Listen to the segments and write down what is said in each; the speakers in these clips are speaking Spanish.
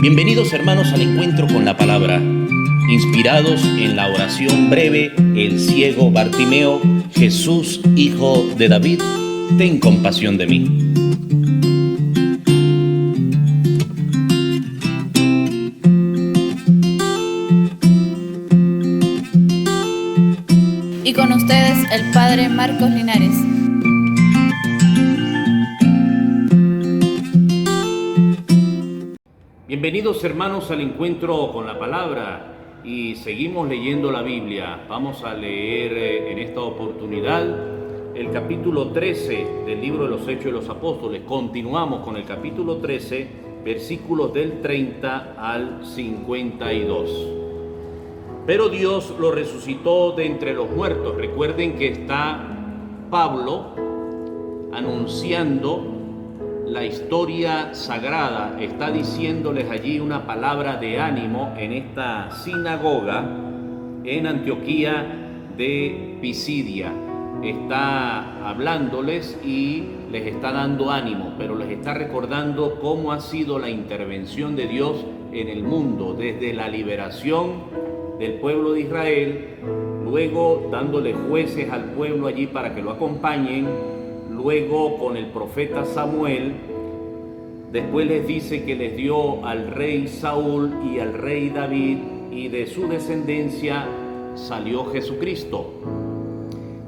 Bienvenidos hermanos al encuentro con la palabra. Inspirados en la oración breve, el ciego Bartimeo: Jesús, hijo de David, ten compasión de mí. Y con ustedes el Padre Marcos Linares. Bienvenidos hermanos al encuentro con la palabra y seguimos leyendo la Biblia. Vamos a leer en esta oportunidad el capítulo 13 del libro de los Hechos de los Apóstoles. Continuamos con el capítulo 13, versículos del 30 al 52. Pero Dios lo resucitó de entre los muertos. Recuerden que está Pablo anunciando la historia sagrada, está diciéndoles allí una palabra de ánimo en esta sinagoga en Antioquía de Pisidia. Está hablándoles y les está dando ánimo, pero les está recordando cómo ha sido la intervención de Dios en el mundo, desde la liberación del pueblo de Israel, luego dándole jueces al pueblo allí para que lo acompañen, luego con el profeta Samuel. Después les dice que les dio al rey Saúl y al rey David, y de su descendencia salió Jesucristo.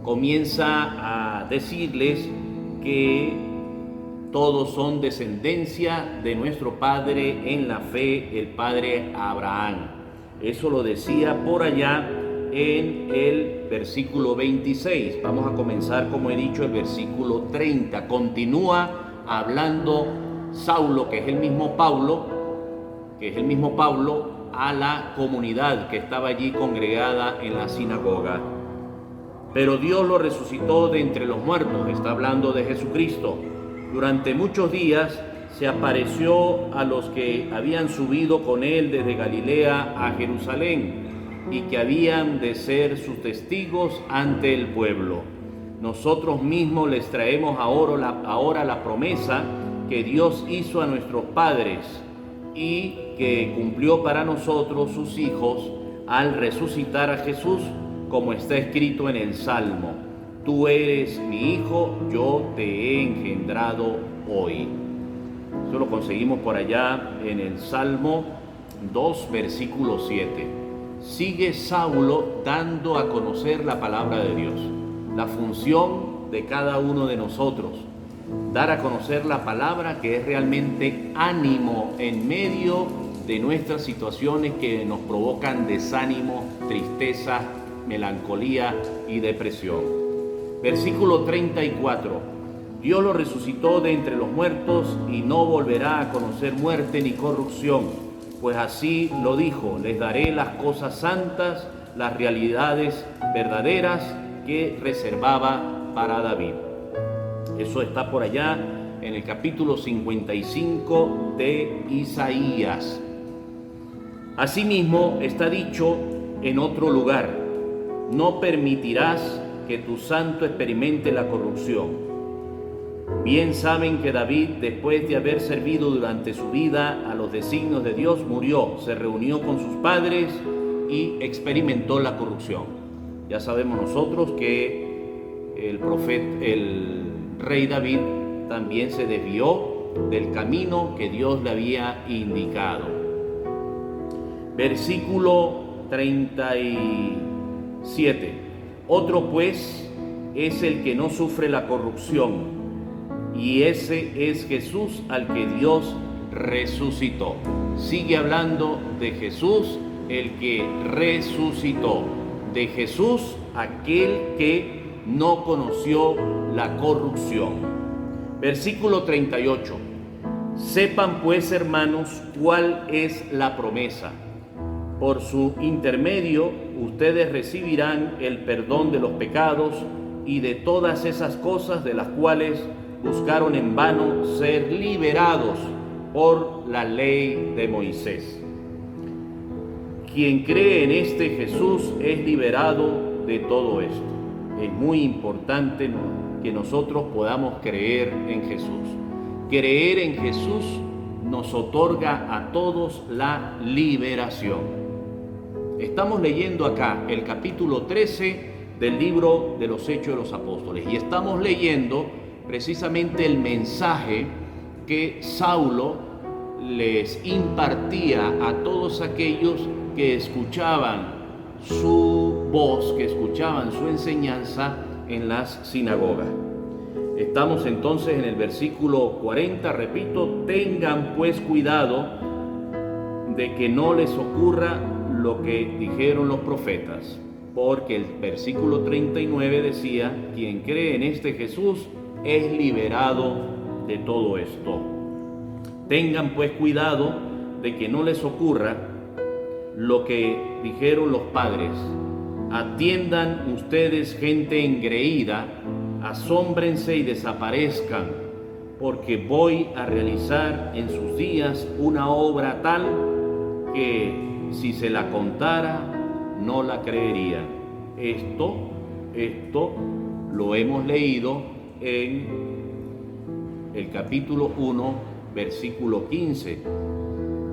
Comienza a decirles que todos son descendencia de nuestro padre en la fe, el padre Abraham. Eso lo decía por allá en el versículo 26. Vamos a comenzar, como he dicho, el versículo 30. Continúa hablando Saulo, que es el mismo Pablo, a la comunidad que estaba allí congregada en la sinagoga. Pero Dios lo resucitó de entre los muertos. Está hablando de Jesucristo. Durante muchos días se apareció a los que habían subido con él desde Galilea a Jerusalén y que habían de ser sus testigos ante el pueblo. Nosotros mismos les traemos ahora la promesa que Dios hizo a nuestros padres y que cumplió para nosotros, sus hijos, al resucitar a Jesús, como está escrito en el Salmo: tú eres mi hijo, yo te he engendrado hoy. Eso lo conseguimos por allá en el Salmo 2, versículo 7. Sigue Saulo dando a conocer la palabra de Dios. La función de cada uno de nosotros: dar a conocer la palabra, que es realmente ánimo en medio de nuestras situaciones que nos provocan desánimo, tristeza, melancolía y depresión. Versículo 34. Dios lo resucitó de entre los muertos y no volverá a conocer muerte ni corrupción, pues así lo dijo: les daré las cosas santas, las realidades verdaderas que reservaba para David. Eso está por allá en el capítulo 55 de Isaías. Asimismo está dicho en otro lugar: no permitirás que tu santo experimente la corrupción. Bien saben que David, después de haber servido durante su vida a los designios de Dios, murió, se reunió con sus padres y experimentó la corrupción. Ya sabemos nosotros que el rey David también se desvió del camino que Dios le había indicado. Versículo 37. Otro pues es el que no sufre la corrupción, y ese es Jesús al que Dios resucitó. Sigue hablando de Jesús, el que resucitó. De Jesús, aquel que no conoció la corrupción. Versículo 38. Sepan pues, hermanos, cuál es la promesa. Por su intermedio, ustedes recibirán el perdón de los pecados y de todas esas cosas de las cuales buscaron en vano ser liberados por la ley de Moisés. Quien cree en este Jesús es liberado de todo esto. Es muy importante que nosotros podamos creer en Jesús. Creer en Jesús nos otorga a todos la liberación. Estamos leyendo acá el capítulo 13 del libro de los Hechos de los Apóstoles y estamos leyendo precisamente el mensaje que Saulo les impartía a todos aquellos que escuchaban su voz, que escuchaban su enseñanza en las sinagogas. Estamos entonces en el versículo 40, repito: tengan pues cuidado de que no les ocurra lo que dijeron los profetas, porque el versículo 39 decía: quien cree en este Jesús es liberado de todo esto. Tengan pues cuidado de que no les ocurra lo que dijeron los padres. Atiendan ustedes, gente engreída, asómbrense y desaparezcan, porque voy a realizar en sus días una obra tal que si se la contara no la creerían. Esto lo hemos leído en el capítulo 1, versículo 15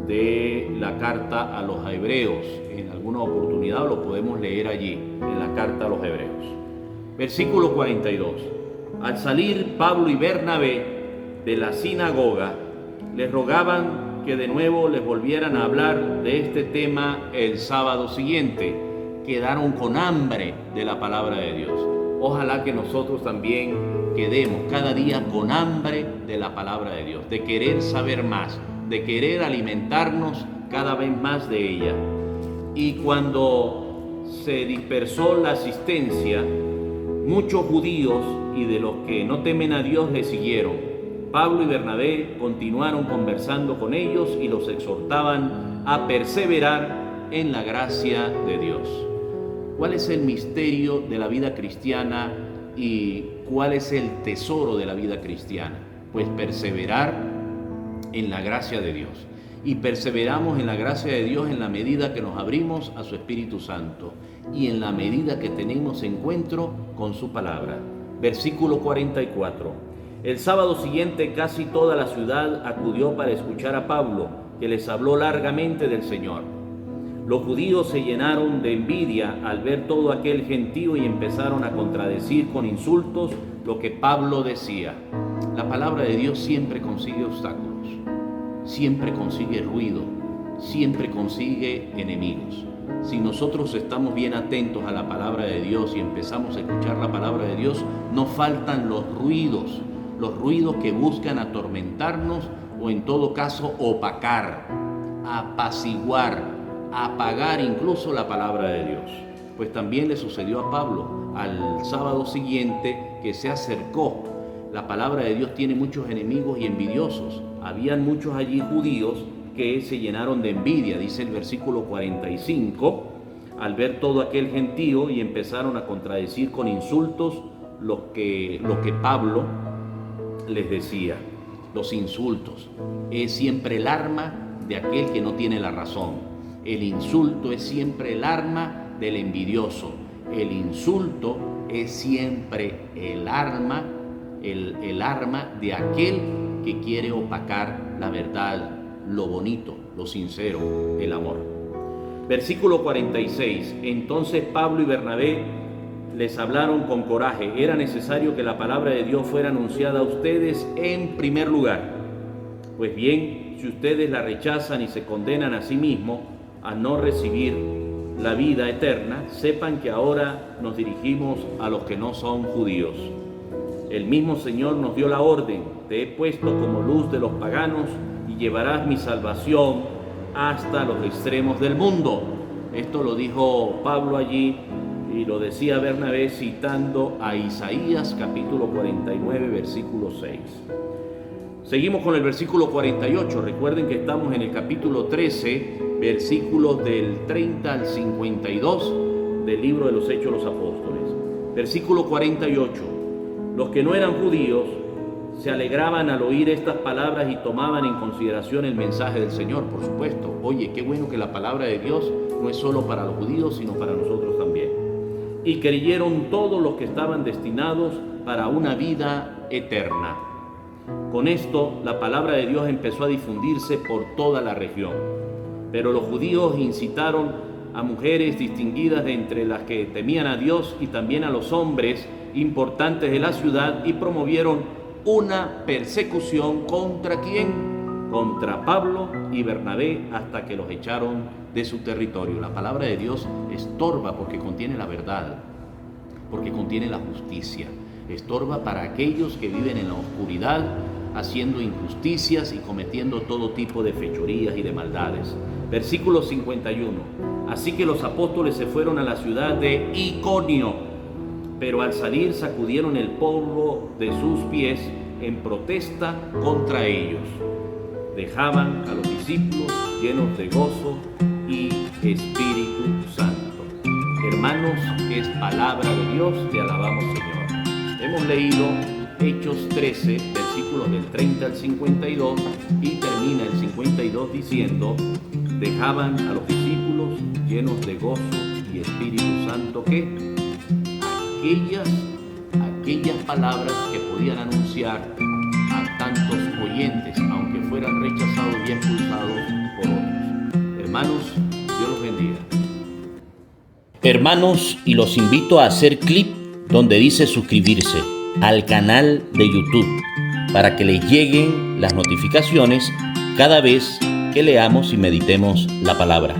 de la carta a los Hebreos. En alguna oportunidad lo podemos leer allí, en la carta a los Hebreos. Versículo 42. Al salir Pablo y Bernabé de la sinagoga, les rogaban que de nuevo les volvieran a hablar de este tema el sábado siguiente. Quedaron con hambre de la palabra de Dios. Ojalá que nosotros también quedemos cada día con hambre de la palabra de Dios, de querer saber más, de querer alimentarnos cada vez más de ella. Y cuando se dispersó la asistencia, muchos judíos y de los que no temen a Dios le siguieron. Pablo y Bernabé continuaron conversando con ellos y los exhortaban a perseverar en la gracia de Dios. ¿Cuál es el misterio de la vida cristiana y cuál es el tesoro de la vida cristiana? Pues perseverar en la gracia de Dios. Y perseveramos en la gracia de Dios en la medida que nos abrimos a su Espíritu Santo y en la medida que tenemos encuentro con su palabra. Versículo 44. El sábado siguiente casi toda la ciudad acudió para escuchar a Pablo, que les habló largamente del Señor. Los judíos se llenaron de envidia al ver todo aquel gentío y empezaron a contradecir con insultos lo que Pablo decía. La palabra de Dios siempre consigue obstáculos, siempre consigue ruido, siempre consigue enemigos. Si nosotros estamos bien atentos a la palabra de Dios y empezamos a escuchar la palabra de Dios, no faltan los ruidos que buscan atormentarnos o en todo caso opacar, apaciguar, apagar incluso la palabra de Dios. Pues también le sucedió a Pablo al sábado siguiente que se acercó. La palabra de Dios tiene muchos enemigos y envidiosos. Habían muchos allí judíos que se llenaron de envidia, dice el versículo 45, al ver todo aquel gentío y empezaron a contradecir con insultos lo que Pablo les decía. Los insultos es siempre el arma de aquel que no tiene la razón. El insulto es siempre el arma del envidioso. El insulto es siempre el arma de aquel que quiere opacar la verdad, lo bonito, lo sincero, el amor. Versículo 46. Entonces Pablo y Bernabé les hablaron con coraje. Era necesario que la palabra de Dios fuera anunciada a ustedes en primer lugar. Pues bien, si ustedes la rechazan y se condenan a sí mismos a no recibir la vida eterna, sepan que ahora nos dirigimos a los que no son judíos. El mismo Señor nos dio la orden: te he puesto como luz de los paganos y llevarás mi salvación hasta los extremos del mundo. Esto lo dijo Pablo allí y lo decía Bernabé citando a Isaías capítulo 49 versículo 6. Seguimos con el versículo 48. Recuerden que estamos en el capítulo 13, versículos del 30 al 52 del libro de los Hechos de los Apóstoles. Versículo 48. Los que no eran judíos se alegraban al oír estas palabras y tomaban en consideración el mensaje del Señor, por supuesto. Oye, qué bueno que la palabra de Dios no es solo para los judíos, sino para nosotros también. Y creyeron todos los que estaban destinados para una vida eterna. Con esto, la palabra de Dios empezó a difundirse por toda la región. Pero los judíos incitaron a mujeres distinguidas de entre las que temían a Dios y también a los hombres importantes de la ciudad y promovieron una persecución ¿contra quién? Contra Pablo y Bernabé hasta que los echaron de su territorio. La palabra de Dios estorba porque contiene la verdad, porque contiene la justicia. Estorba para aquellos que viven en la oscuridad, haciendo injusticias y cometiendo todo tipo de fechorías y de maldades. Versículo 51. Así que los apóstoles se fueron a la ciudad de Iconio, pero al salir sacudieron el polvo de sus pies en protesta contra ellos. Dejaban a los discípulos llenos de gozo y Espíritu Santo. Hermanos, que es palabra de Dios, te alabamos, Señor. Hemos leído Hechos 13, versículos del 30 al 52, y termina el 52 diciendo: dejaban a los discípulos llenos de gozo y Espíritu Santo, que aquellas palabras que podían anunciar a tantos oyentes, aunque fueran rechazados y expulsados por otros. Hermanos, Dios los bendiga. Hermanos, y los invito a hacer clic donde dice suscribirse al canal de YouTube para que les lleguen las notificaciones cada vez que leamos y meditemos la palabra.